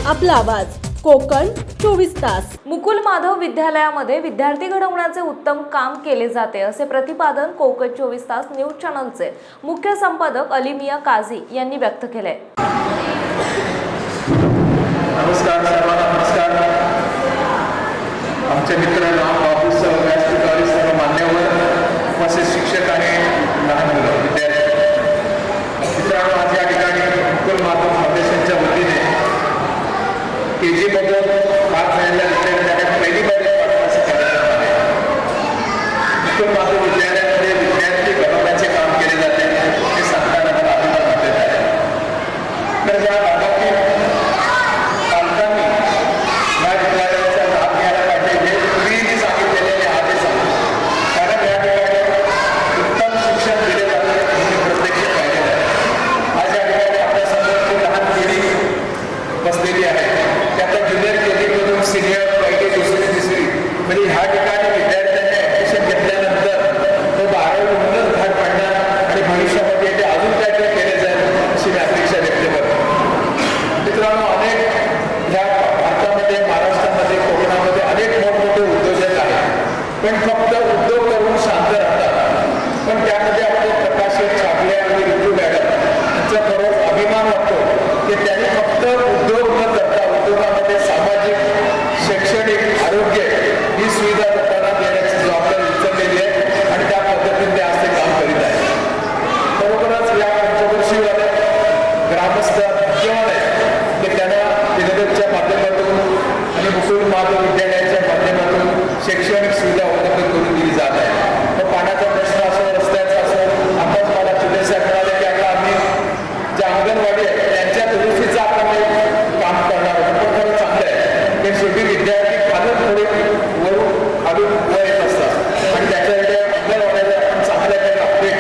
आपला आवाज कोकण 24 तास। मुकुल माधव विद्यालयामध्ये विद्यार्थी घडवण्याचे उत्तम काम केले जाते असे प्रतिपादन कोकण 24 तास न्यूज चॅनलचे मुख्य संपादक अलिमिया काझी यांनी व्यक्त केले। नमस्कार सर्वांना नमस्कार। आमचे मित्र राम बाबू सर व्यासपीठावरील सर्व मान्यवर उपस्थित शिक्षक आणि लहान मुलं विद्यार्थी मित्रांनो, आज या ठिकाणी मुकुल माधव फाउंडेशनच्या वतीने KG मधून पास झालेल्या विद्यार्थ्यांना पहिली बारी पाठवण्याचा कार्यक्रम आहे। मुकुल माधव विद्यालयामध्ये विद्यार्थी घडवण्याचे काम केले जाते हे सांगताना मला अभिमान वाटत आहे। तर ज्या भागातील पालकांनी या विद्यालयाचा लाभ घ्यायला पाहिजे हे पूर्वी सांगितलेले आदेश आहेत, कारण या ठिकाणी उत्तम शिक्षण दिले जाते हे प्रत्यक्ष पाहिलेलं आहे। आज या ठिकाणी आपल्यासमोर जी लहान पिढी बसलेली आहे त्यात ज्युनियर KG मधून सिनियर पहिली दुसरी तिसरी म्हणजे ह्या ठिकाणी विद्यार्थ्यांनी ऍडमिशन घेतल्यानंतर तो 12वी नंतर बाहेर पडणार आणि भविष्यामध्ये ते अजून काहीतरी केले जाईल अशी मी अपेक्षा व्यक्त करतो। मित्रांनो, अनेक ह्या भारतामध्ये महाराष्ट्रामध्ये कोकणामध्ये अनेक मोठमोठे उद्योजक आहेत, पण फक्त उद्योग करून शांत राहतात। पण त्यामध्ये आपले प्रकाश छापले आणि ऋतू मॅडम यांचा खरोच अभिमान वाटतो की त्यांनी फक्त उद्योग न करता उद्योगामध्ये सामाजिक शैक्षणिक आरोग्य ही सुविधा लोकांना देण्याची जबाबदारी उचललेली आहे आणि त्या पद्धतीने ते आज ते काम करीत आहे। बरोबरच या पंचवर्षीय ग्रामस्थ जेवण आहे की त्यांना विनोदच्या माध्यमातून आणि मुकुल माधव विद्यालयाच्या माध्यमातून शैक्षणिक सुविधा उपलब्ध करून दिली जात आहे। तर पाण्याचा प्रश्न असो, रस्त्याचा असो, आताच मला चिकित्सा मिळाले की आता आम्ही ज्या अंगणवाडी आहे त्यांच्या दुरुस्तीचं आपण काम करणार आहोत। पण खरं चांगलं आहे की शेवटी विद्यार्थी खालून थोडे वरून खालून वर येत असतात आणि त्याच्यासाठी अंगणवाड्याला आपण चांगल्या काही अपडेट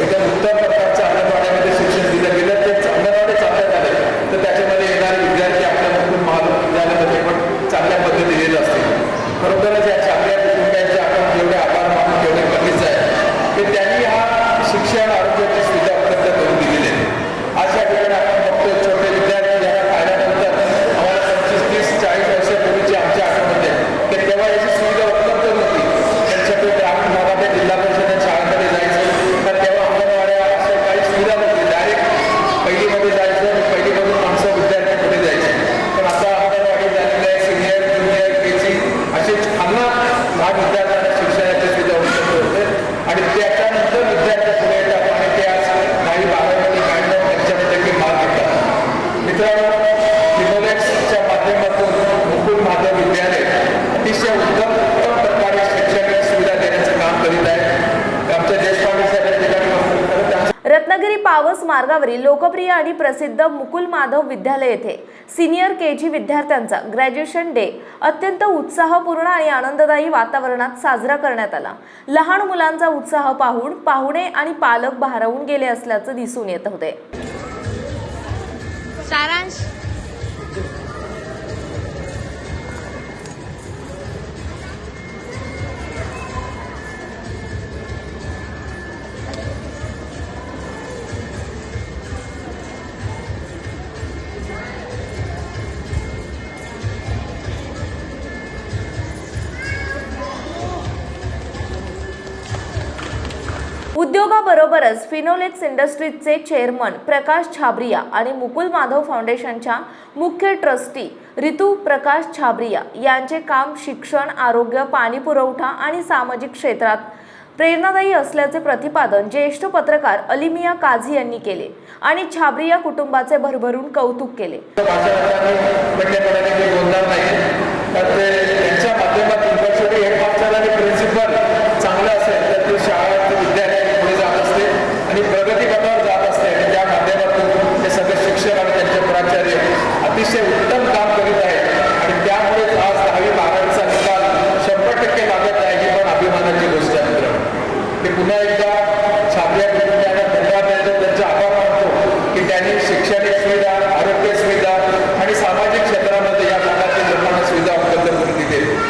एकदम उत्तम प्रकारच्या अंगणवाड्यामध्ये शिक्षण दिलं गेलं ते अंगणवाडी चांगल्या झाले तर त्याच्यामध्ये येणारे विद्यार्थी आपल्या मुकुल माधव विद्यालयामध्ये पण चांगल्या पद्धतीने येत असतील। खरोखरच या चांगल्या कुटुंबियांचे आपण जेवढे आभार मानून तेवढे कमीच आहे की त्यांनी हा शिक्षण आरोग्याची सुविधा उपलब्ध करून दिलेली आहे। आज या ठिकाणी आपण बघतोय छोटे विद्यार्थी यांना पाहिल्यानंतर आम्हाला 25-30-40 वर्षापूर्वीची आमच्या आठवणमध्ये की तेव्हा याची सुविधा उपलब्ध नव्हती। त्यांच्याकडे ग्रामीण भागामध्ये जिल्हा परिषद शाळेमध्ये जायचं तर तेव्हा अंगणवाड्या अशा काही सुविधा नव्हती। डायरेक्ट पहिलीमध्ये जायचं आणि पहिलीमधून माणसं विद्यार्थी पुढे जायचे। पण आता अंगणवाडी झालेली आहे, सिनियर ज्युनियर KG असे खालना लहान विद्यार्थ्यांना शिक्षणाची सुविधा उपलब्ध होते आणि त्याच्यानंतर विद्यार्थी पुढे येतात आणि ते आज 10वी-12वी 95% मार्क घेतात। मित्रांनो, फिनोलेक्सच्या माध्यमातून मुकुल माधव विद्यालय अतिशय उत्तम प्रकारे शैक्षणिक सुविधा देण्याचं काम करीत आहे। आमच्या देशपांडे साहेब या ठिकाणी रत्नागिरी पावस मार्गावरील लोकप्रिय आणि प्रसिद्ध मुकुल माधव विद्यालय येथे सिनियर KG विद्यार्थ्यांचा ग्रॅज्युएशन डे अत्यंत उत्साहपूर्ण आणि आनंददायी वातावरणात साजरा करण्यात आला। लहान मुलांचा उत्साह पाहून पाहुणे आणि पालक भारावून गेले असल्याचं दिसून येत होते। सारांश उद्योगाबरोबरच फिनोलेक्स इंडस्ट्रीजचे चेअरमन प्रकाश छाबरिया आणि मुकुल माधव फाउंडेशनच्या मुख्य ट्रस्टी ऋतू प्रकाश छाबरिया यांचे काम शिक्षण, आरोग्य, पाणी पुरवठा आणि सामाजिक क्षेत्रात प्रेरणादायी असल्याचे प्रतिपादन ज्येष्ठ पत्रकार अलिमिया काझी यांनी केले आणि छाबरिया कुटुंबाचे भरभरून कौतुक केले। चांगलं असेल तर ती शाळा विद्यार्थी पुढे जात असते आणि प्रगतीपथावर जात असते आणि त्या माध्यमातून ते सगळे शिक्षक आणि त्यांचे प्राचार्य अतिशय उत्तम काम करीत आहेत आणि त्यामुळे आज 10वी-12वीचा निकाल 100% लागत आहे ही पण अभिमानाची गोष्ट आहे। मित्रांनो, ते पुन्हा एकदा छापल्या कुटुंबियांना धन्यवाद देतो, त्यांचे आभार मानतो की त्यांनी शैक्षणिक सुविधा, आरोग्य सुविधा आणि सामाजिक क्षेत्रामध्ये या भागातील लोकांना सुविधा उपलब्ध करून दिली।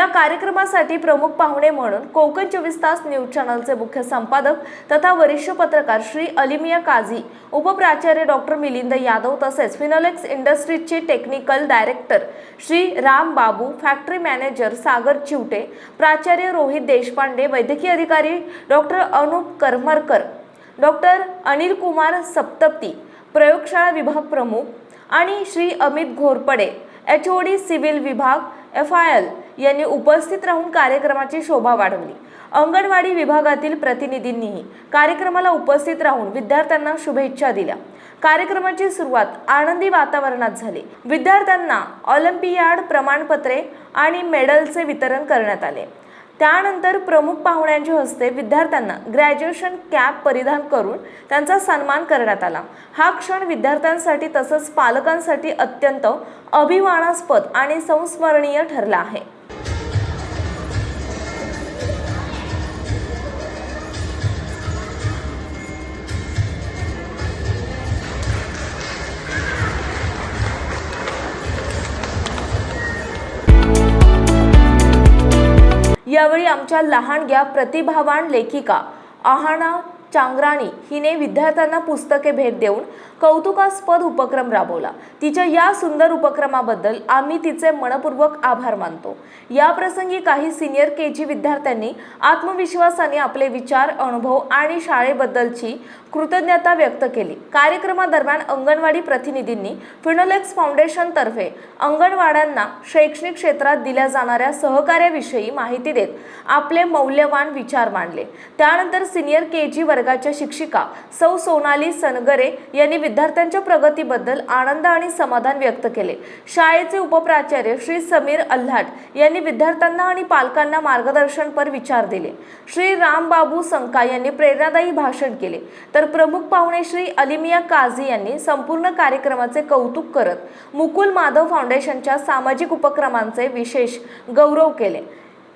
या कार्यक्रमासाठी प्रमुख पाहुणे म्हणून कोकण 24 तास न्यूज चॅनलचे मुख्य संपादक तथा वरिष्ठ पत्रकार श्री अलिमिया काझी, उपप्राचार्य डॉक्टर मिलिंद यादव तसेच फिनोलेक्स इंडस्ट्रीजचे टेक्निकल डायरेक्टर श्री राम बाबू, फॅक्टरी मॅनेजर सागर चिवटे, प्राचार्य रोहित देशपांडे, वैद्यकीय अधिकारी डॉक्टर अनुप करमरकर, डॉक्टर अनिल कुमार सप्तपती, प्रयोगशाळा विभाग प्रमुख आणि श्री अमित घोरपडे, HOD सिव्हिल विभाग FIL यांनी उपस्थित राहून कार्यक्रमाची शोभा वाढवली. अंगणवाडी विभागातील प्रतिनिधींनीही कार्यक्रमाला उपस्थित राहून विद्यार्थ्यांना शुभेच्छा दिल्या. कार्यक्रमाची सुरुवात आनंदी वातावरणात झाली. विद्यार्थ्यांना ऑलिम्पियाड प्रमाणपत्रे आणि मेडलचे वितरण करण्यात आले. त्यानंतर प्रमुख पाहुण्यांच्या हस्ते विद्यार्थ्यांना ग्रॅज्युएशन कॅप परिधान करून त्यांचा सन्मान करण्यात आला. हा क्षण विद्यार्थ्यांसाठी तसंच पालकांसाठी अत्यंत अभिमानास्पद आणि संस्मरणीय ठरला आहे. यावेळी आमच्या लहानग्या प्रतिभावान लेखिका आहाना चांगराणी हिने विद्यार्थ्यांना पुस्तके भेट देऊन कौतुकास्पद उपक्रम राबवला. तिच्या या सुंदर उपक्रमाबद्दल आम्ही तिचे मनपूर्वक आभार मानतो. या प्रसंगी काही सिनियर KG विद्यार्थ्यांनी आत्मविश्वासाने आपले विचार, अनुभव आणि शाळेबद्दलची कृतज्ञता व्यक्त केली. कार्यक्रमादरम्यान अंगणवाडी प्रतिनिधींनी फिनोलेक्स फाउंडेशनतर्फे अंगणवाड्यांना शैक्षणिक क्षेत्रात दिल्या जाणाऱ्या सहकार्याविषयी माहिती देत आपले मौल्यवान विचार मांडले. त्यानंतर सिनियर KG वर्गाच्या शिक्षिका सौ सोनाली सनगरे यांनी विद्यार्थ्यांच्या प्रगतीबद्दल आनंद आणि समाधान व्यक्त केले. शाळेचे उपप्राचार्य श्री समीर अल्हाट यांनी विद्यार्थ्यांना आणि पालकांना मार्गदर्शनपर विचार दिले. श्री राम बाबू संका यांनी प्रेरणादायी भाषण केले. तर प्रमुख पाहुणे श्री अलिमिया काझी यांनी संपूर्ण कार्यक्रमाचे कौतुक करत मुकुल माधव फाउंडेशनच्या सामाजिक उपक्रमांचे विशेष गौरव केले.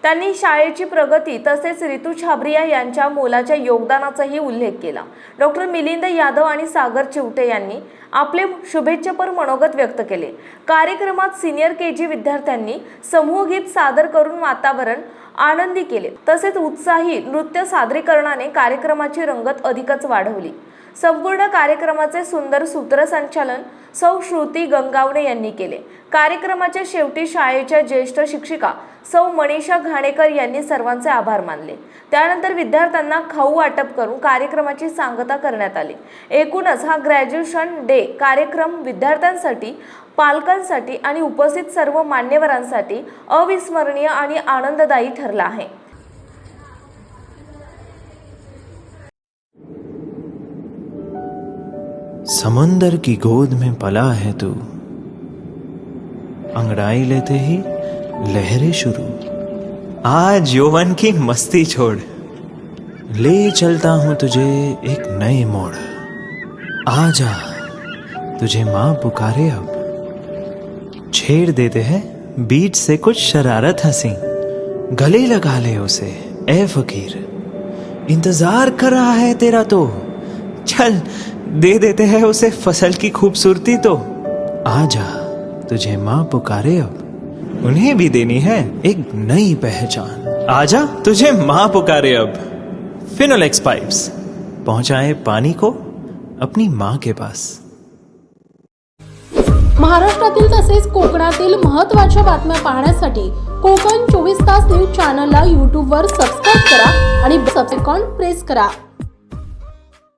त्यांनी शाळेची प्रगती तसेच रितू छाबरिया यांच्या मोलाच्या योगदानाचाही उल्लेख केला. डॉक्टर मिलिंद यादव आणि सागर चिवटे यांनी आपले शुभेच्छापर मनोगत व्यक्त केले. कार्यक्रमात सिनियर KG विद्यार्थ्यांनी समूहगीत सादर करून वातावरण आनंदी केले. तसेच उत्साही नृत्य सादरीकरणाने कार्यक्रमाची रंगत अधिकच वाढवली. संपूर्ण कार्यक्रमाचे सुंदर सूत्रसंचालन सौ श्रुती गंगावणे यांनी केले. कार्यक्रमाच्या शेवटी शाळेच्या ज्येष्ठ शिक्षिका सौ मनीषा घाणेकर यांनी सर्वांचे आभार मानले. त्यानंतर विद्यार्थ्यांना खाऊ वाटप करून कार्यक्रमाची सांगता करण्यात आली. एकूणच हा ग्रॅज्युएशन डे कार्यक्रम विद्यार्थ्यांसाठी, पालकांसाठी आणि उपस्थित सर्व मान्यवरांसाठी अविस्मरणीय आणि आनंददायी ठरला आहे. समंदर की गोद में पला है तू, अंगड़ाई लेते ही लहरें शुरू, आज यौवन की मस्ती छोड़, ले चलता हूं तुझे एक नए मोड़, आजा तुझे माँ पुकारे अब, छेड़ देते हैं बीच से कुछ शरारत हंसी, गले लगा ले उसे ए फकीर, इंतजार कर रहा है तेरा तो, चल दे देते हैं उसे फसल की खूबसूरती तो, आजा तुझे माँ पुकारे अब, उन्हें भी देनी है एक नई पहचान, आजा तुझे माँ पुकारे अब. फिनोलेक्स पाइप्स पहुंचाए पानी को अपनी माँ के पास. महाराष्ट्रातील तसेच कोकणातील महत्त्वाच्या बातम्या पाहण्यासाठी कोकण 24 तास न्यूज चॅनलला YouTube वर सबस्क्राईब करा आणि बेल आयकॉन प्रेस करा.